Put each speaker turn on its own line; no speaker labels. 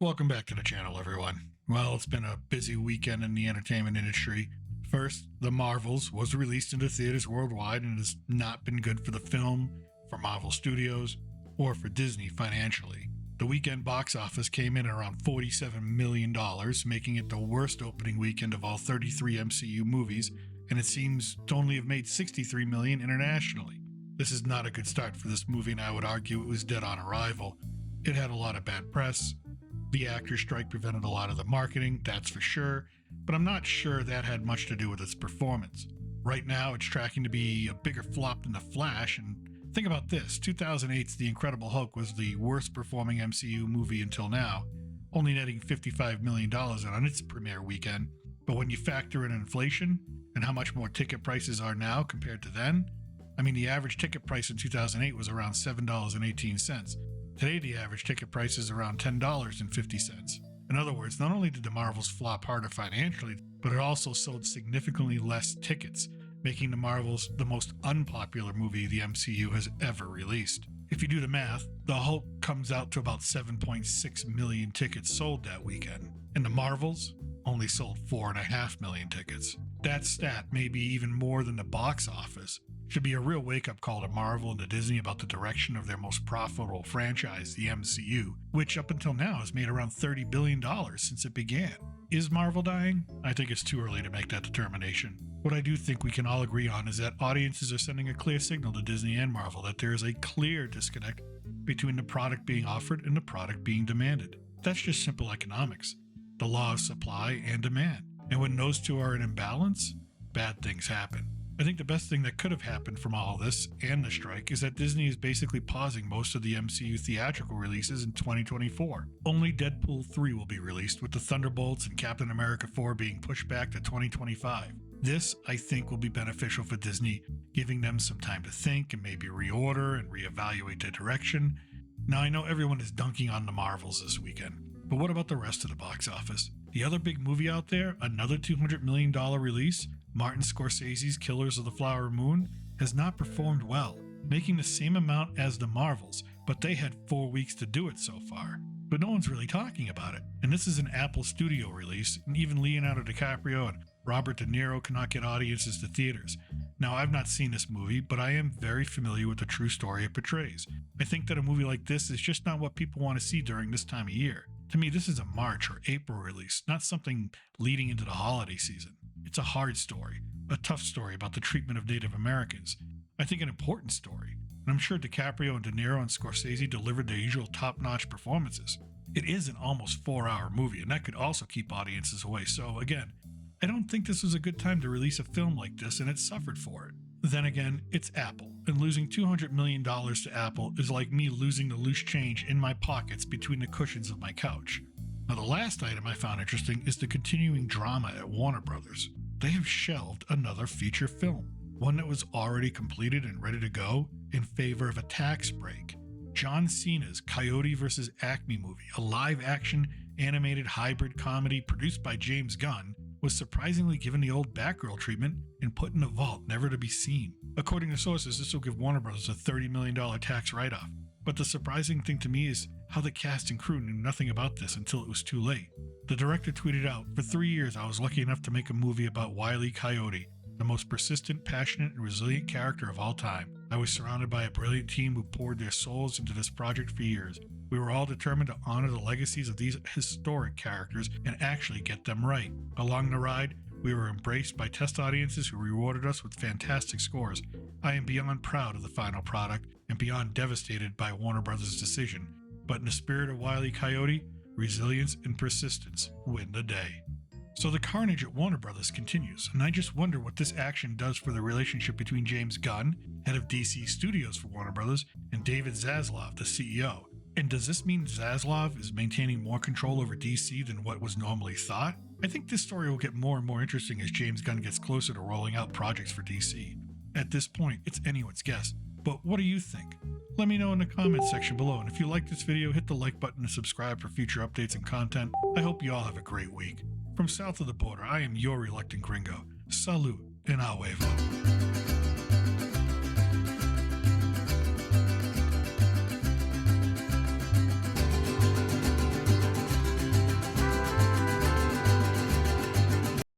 Welcome back to the channel, everyone. Well, it's been a busy weekend in the entertainment industry. First, The Marvels was released into theaters worldwide and has not been good for the film, for Marvel Studios, or for Disney financially. The weekend box office came in at around $47 million, making it the worst opening weekend of all 33 MCU movies, and it seems to only have made $63 million internationally. This is not a good start for this movie, and I would argue it was dead on arrival. It had a lot of bad press. The actor strike prevented a lot of the marketing, that's for sure, but I'm not sure that had much to do with its performance. Right now, it's tracking to be a bigger flop than The Flash, and think about this, 2008's The Incredible Hulk was the worst performing MCU movie until now, only netting $55 million on its premiere weekend, but when you factor in inflation and how much more ticket prices are now compared to then, I mean, the average ticket price in 2008 was around $7.18. Today, the average ticket price is around $10.50. In other words, not only did the Marvels flop harder financially, but it also sold significantly less tickets, making the Marvels the most unpopular movie the MCU has ever released. If you do the math, the Hulk comes out to about 7.6 million tickets sold that weekend, and the Marvels only sold 4.5 million tickets. That stat may be even more than the box office. Should be a real wake-up call to Marvel and to Disney about the direction of their most profitable franchise, the MCU, which up until now has made around $30 billion since it began. Is Marvel dying? I think it's too early to make that determination. What I do think we can all agree on is that audiences are sending a clear signal to Disney and Marvel that there is a clear disconnect between the product being offered and the product being demanded. That's just simple economics, the law of supply and demand. And when those two are in imbalance, bad things happen. I think the best thing that could have happened from all of this and the strike is that Disney is basically pausing most of the MCU theatrical releases in 2024. Only Deadpool 3 will be released, with the Thunderbolts and Captain America 4 being pushed back to 2025. This, I think, will be beneficial for Disney, giving them some time to think and maybe reorder and reevaluate their direction. Now, I know everyone is dunking on the Marvels this weekend, but what about the rest of the box office? The other big movie out there, another $200 million release, Martinscorsese's Killers of the Flower Moon, has not performed well, making the same amount as the Marvels, but they had 4 weeks to do it so far. But no one's really talking about it, and this is an Apple Studio release, and even Leonardo DiCaprio and Robert De Niro cannot get audiences to theaters. Now, I've not seen this movie, but I am very familiar with the true story it portrays. I think that a movie like this is just not what people want to see during this time of year. To me, this is a March or April release, not something leading into the holiday season. It's a hard story, a tough story about the treatment of Native Americans. I think an important story, and I'm sure DiCaprio and De Niro and Scorsese delivered their usual top-notch performances. It is an almost 4-hour movie, and that could also keep audiences away, so again, I don't think this was a good time to release a film like this, and it suffered for it. Then again, it's Apple, and losing $200 million to Apple is like me losing the loose change in my pockets between the cushions of my couch. Now, the last item I found interesting is the continuing drama at Warner Bros. They have shelved another feature film, one that was already completed and ready to go, in favor of a tax break. John Cena's Coyote vs. Acme movie, a live-action animated hybrid comedy produced by James Gunn, was surprisingly given the old Batgirl treatment and put in a vault never to be seen. According to sources, this will give Warner Bros. A $30 million tax write-off. But the surprising thing to me is how the cast and crew knew nothing about this until it was too late. The director tweeted out, "For 3 years I was lucky enough to make a movie about Wile E. Coyote, the most persistent, passionate, and resilient character of all time. I was surrounded by a brilliant team who poured their souls into this project for years. We were all determined to honor the legacies of these historic characters and actually get them right. Along the ride, we were embraced by test audiences who rewarded us with fantastic scores. I am beyond proud of the final product and beyond devastated by Warner Bros.' decision. But in the spirit of Wile E. Coyote, resilience and persistence win the day." So the carnage at Warner Bros. Continues, and I just wonder what this action does for the relationship between James Gunn, head of DC Studios for Warner Bros., and David Zaslav, the CEO. And does this mean Zaslav is maintaining more control over DC than what was normally thought? I think this story will get more and more interesting as James Gunn gets closer to rolling out projects for DC. At this point, it's anyone's guess, but what do you think? Let me know in the comments section below, and if you like this video, hit the like button and subscribe for future updates and content. I hope you all have a great week. From south of the border, I am your reluctant gringo. Salud and Huevo.